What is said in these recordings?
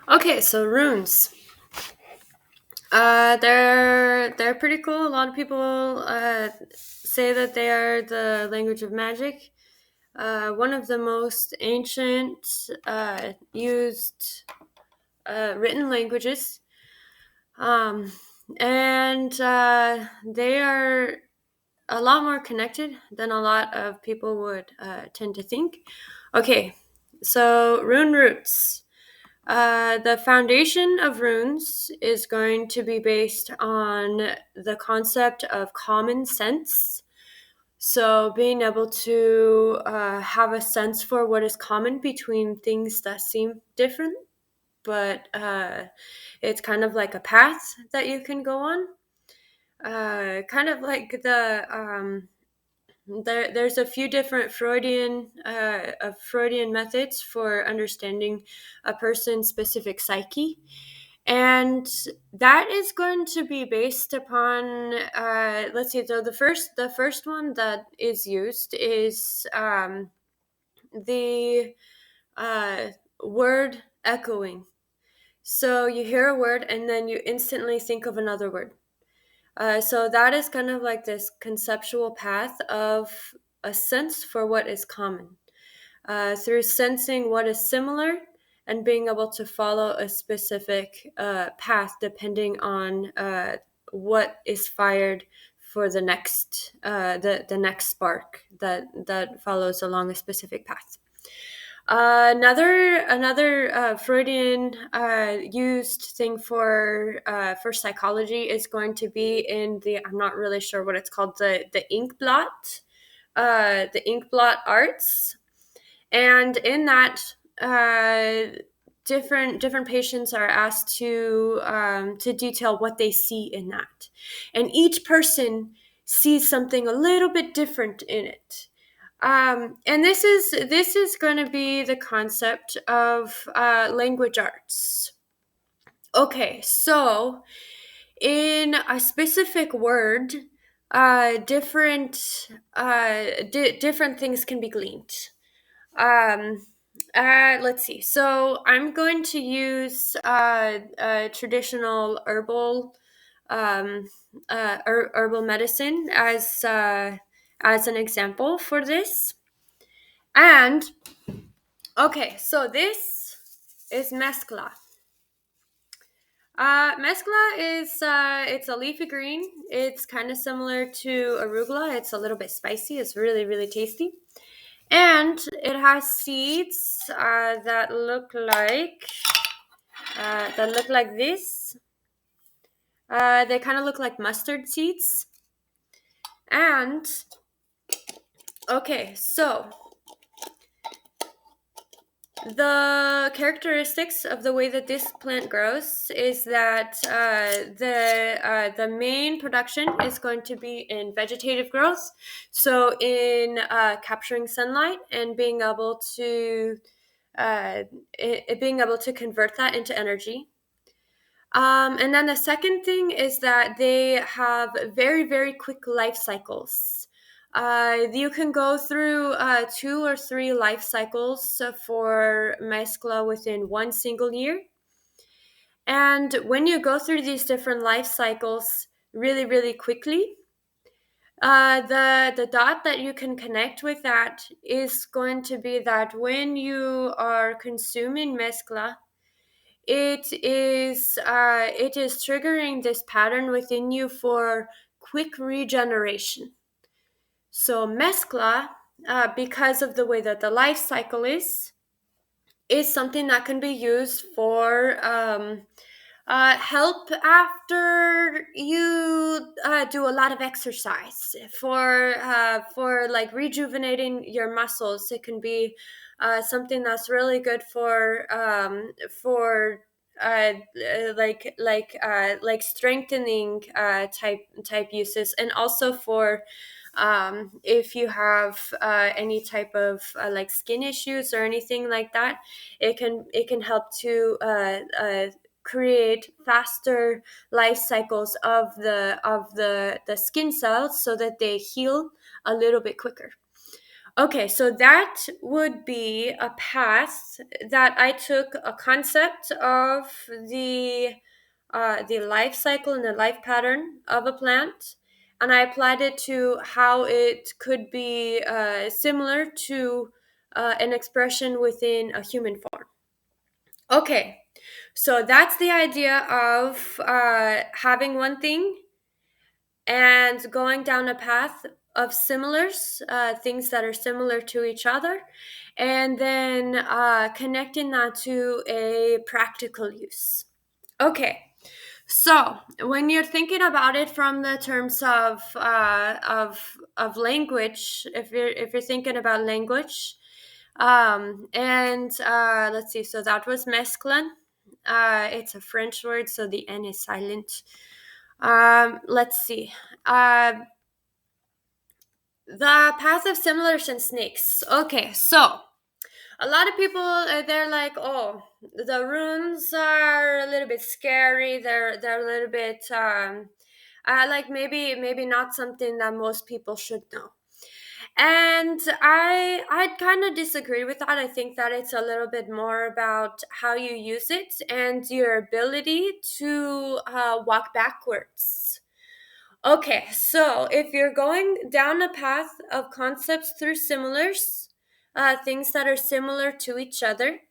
Okay, so runes. They're pretty cool. A lot of people say that they are the language of magic. One of the most ancient used written languages, um, and they are a lot more connected than a lot of people would tend to think. Okay, so rune roots. The foundation of runes is going to be based on the concept of common sense. So, being able to have a sense for what is common between things that seem different, but it's kind of like a path that you can go on. Kind of like there's a few different Freudian methods for understanding a person's specific psyche, and that is going to be based upon let's see. So the first one that is used is the uh, word echoing. So you hear a word and then you instantly think of another word. So that is kind of like this conceptual path of a sense for what is common. Through sensing what is similar and being able to follow a specific path depending on what is fired for the next spark that follows along a specific path. Another Freudian used thing for psychology is going to be in the, I'm not really sure what it's called, the ink blot arts, and in that different patients are asked to detail what they see in that, and each person sees something a little bit different in it. And this is going to be the concept of language arts. Okay, so in a specific word, different things can be gleaned. Um, let's see. So I'm going to use traditional herbal medicine as an example for this. And okay, so this is mezcla. Mezcla is it's a leafy green. It's kind of similar to arugula. It's a little bit spicy. It's really really tasty, and it has seeds that look like this. They kind of look like mustard seeds. And okay, so the characteristics of the way that this plant grows is that the main production is going to be in vegetative growth, so in capturing sunlight and being able to being able to convert that into energy. And then the second thing is that they have very, very quick life cycles. You can go through 2 or 3 life cycles for mescla within one single year. And when you go through these different life cycles really, really quickly, the dot that you can connect with that is going to be that when you are consuming mescla, it is triggering this pattern within you for quick regeneration. So mescla, because of the way that the life cycle is something that can be used for help after you do a lot of exercise, for like rejuvenating your muscles. It can be something that's really good for like strengthening type uses, and also for if you have any type of like skin issues or anything like that. It can help to create faster life cycles of the skin cells so that they heal a little bit quicker. Okay, so that would be a path that I took a concept of the life cycle and the life pattern of a plant, and I applied it to how it could be similar to an expression within a human form. Okay, so that's the idea of having one thing and going down a path of similars, things that are similar to each other, and then connecting that to a practical use. Okay, so when you're thinking about it from the terms of language, if you're thinking about language, and let's see, so that was mesclun. It's a French word, so the N is silent. Let's see. Uh, the path of similars and snakes. Okay, so a lot of people they're like, oh, the runes are a little bit scary. They're a little bit like maybe not something that most people should know. And I kind of disagree with that. I think that it's a little bit more about how you use it and your ability to walk backwards. Okay, so if you're going down a path of concepts through similars, things that are similar to each other,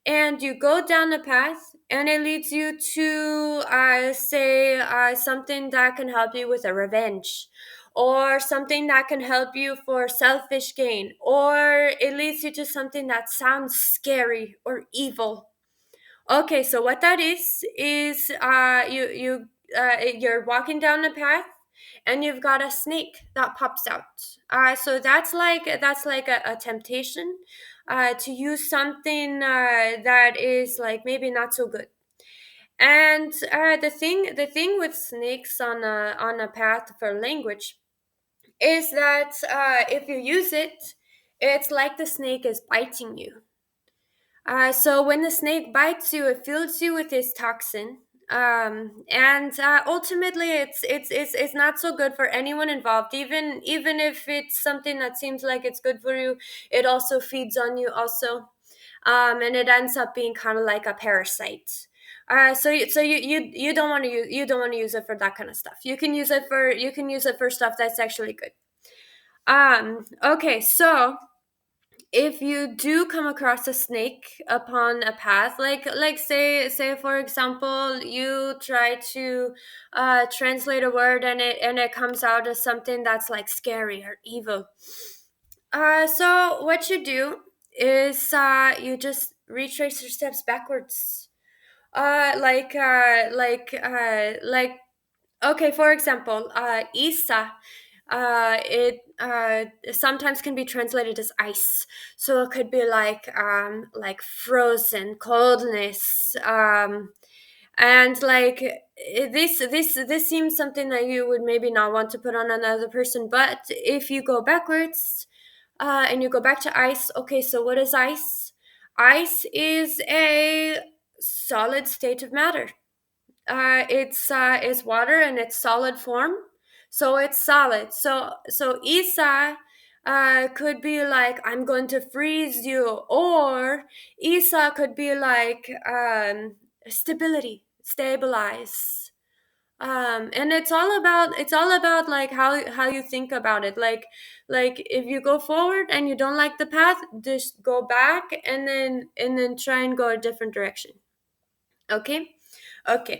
and you go down a path and it leads you to, say, something that can help you with a revenge, or something that can help you for selfish gain, or it leads you to something that sounds scary or evil. Okay, so what that is you're walking down a path and you've got a snake that pops out. So that's like a temptation to use something that is like maybe not so good. And the thing with snakes on a path for language is that if you use it, it's like the snake is biting you. So when the snake bites you, it fills you with this toxin, and ultimately, it's not so good for anyone involved. Even if it's something that seems like it's good for you, it also feeds on you also, and it ends up being kind of like a parasite. So you don't want to use it for that kind of stuff. You can use it for stuff that's actually good. Okay, so if you do come across a snake upon a path, like say for example you try to translate a word and it comes out as something that's like scary or evil, so what you do is you just retrace your steps backwards, like okay, for example, Isa, it sometimes can be translated as ice. So it could be like frozen, coldness, and like this seems something that you would maybe not want to put on another person. But if you go backwards, and you go back to ice, okay, so what is ice? Ice is a solid state of matter. It's water in its solid form, so it's solid. So Isa could be like, I'm going to freeze you, or Isa could be like stability, stabilize. And it's all about like how you think about it. Like if you go forward and you don't like the path, just go back and then try and go a different direction. Okay. Okay.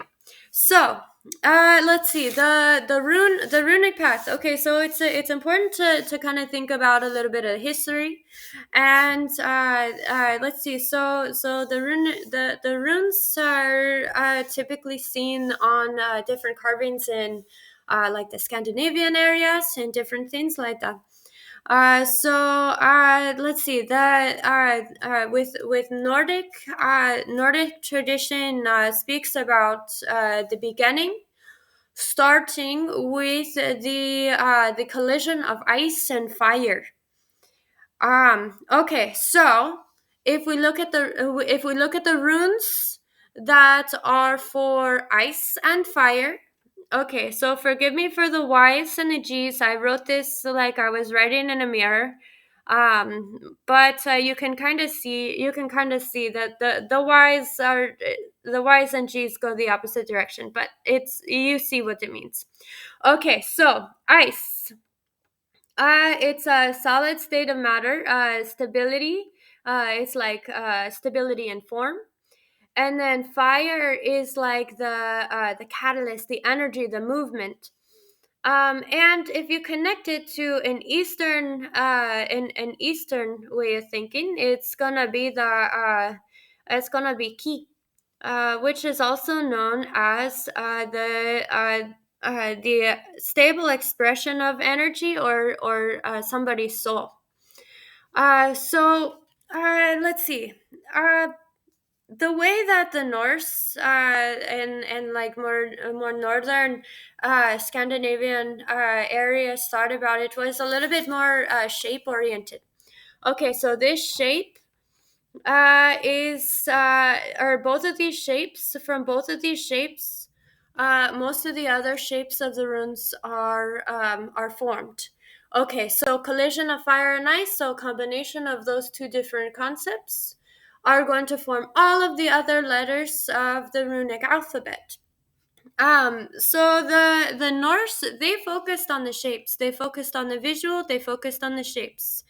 So, let's see the runic path. Okay, so it's important to kind of think about a little bit of history, and let's see. So the runes are typically seen on different carvings in like the Scandinavian areas and different things like that. Let's see that with Nordic tradition speaks about the beginning, starting with the collision of ice and fire. Okay, so if we look at the runes that are for ice and fire. Okay, so forgive me for the Y's and the G's. I wrote this like I was writing in a mirror. But you can kind of see that the Y's and G's go the opposite direction, but you see what it means. Okay, so ice. It's a solid state of matter, stability. It's like stability in form. And then fire is like the catalyst, the energy, the movement. And if you connect it to an Eastern way of thinking, it's gonna be ki, which is also known as the stable expression of energy, or somebody's soul. Let's see. Uh, the way that the Norse and like more northern Scandinavian areas thought about it was a little bit more shape oriented. Okay, so this shape is or both of these shapes from both of these shapes, most of the other shapes of the runes are formed. Okay, so collision of fire and ice, so combination of those two different concepts are going to form all of the other letters of the runic alphabet. So the Norse, they focused on the shapes, they focused on the visual, they focused on the shapes.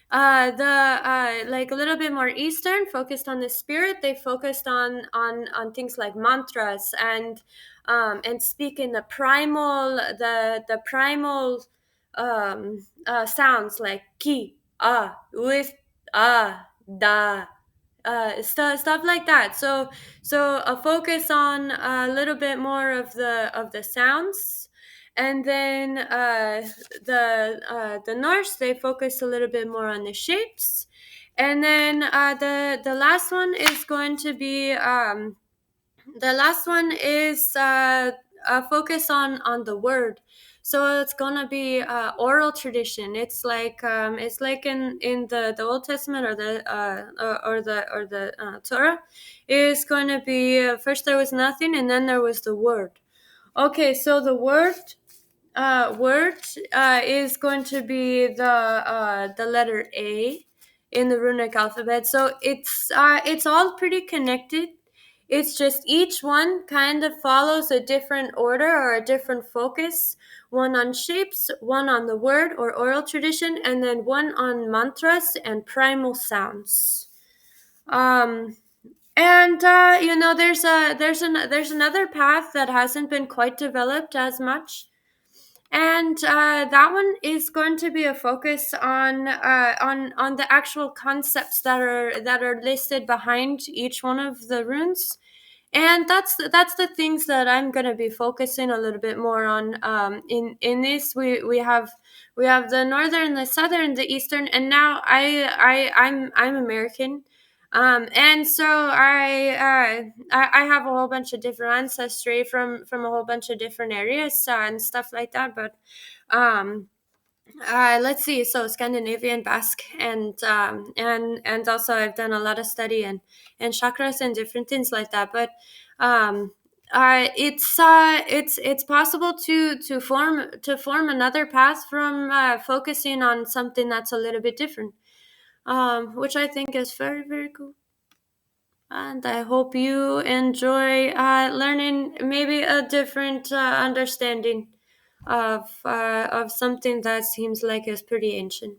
The Like a little bit more Eastern, focused on the spirit. They focused on things like mantras and speaking the primal sounds like ki, with, da, stuff like that. So a focus on a little bit more of the sounds, and then the Norse, they focus a little bit more on the shapes, and then the last one is going to be the last one is a focus on the word. So it's gonna be oral tradition. It's like in the Old Testament, or the Torah, is going to be first there was nothing, and then there was the word. Okay, so the word is going to be the letter A in the runic alphabet. So it's all pretty connected. It's just each one kind of follows a different order or a different focus. One on shapes, one on the word or oral tradition, and then one on mantras and primal sounds. Um, and there's another path that hasn't been quite developed as much, and that one is going to be a focus on the actual concepts that are listed behind each one of the runes. And that's the things that I'm going to be focusing a little bit more on. In this, we have the northern, the southern, the eastern, and now I'm American. And so I have a whole bunch of different ancestry from a whole bunch of different areas and stuff like that. But um, let's see. So Scandinavian, Basque, and also I've done a lot of study and chakras and different things like that. But um, it's possible to form another path from focusing on something that's a little bit different, which I think is very, very cool. And I hope you enjoy learning maybe a different understanding of something that seems like is pretty ancient.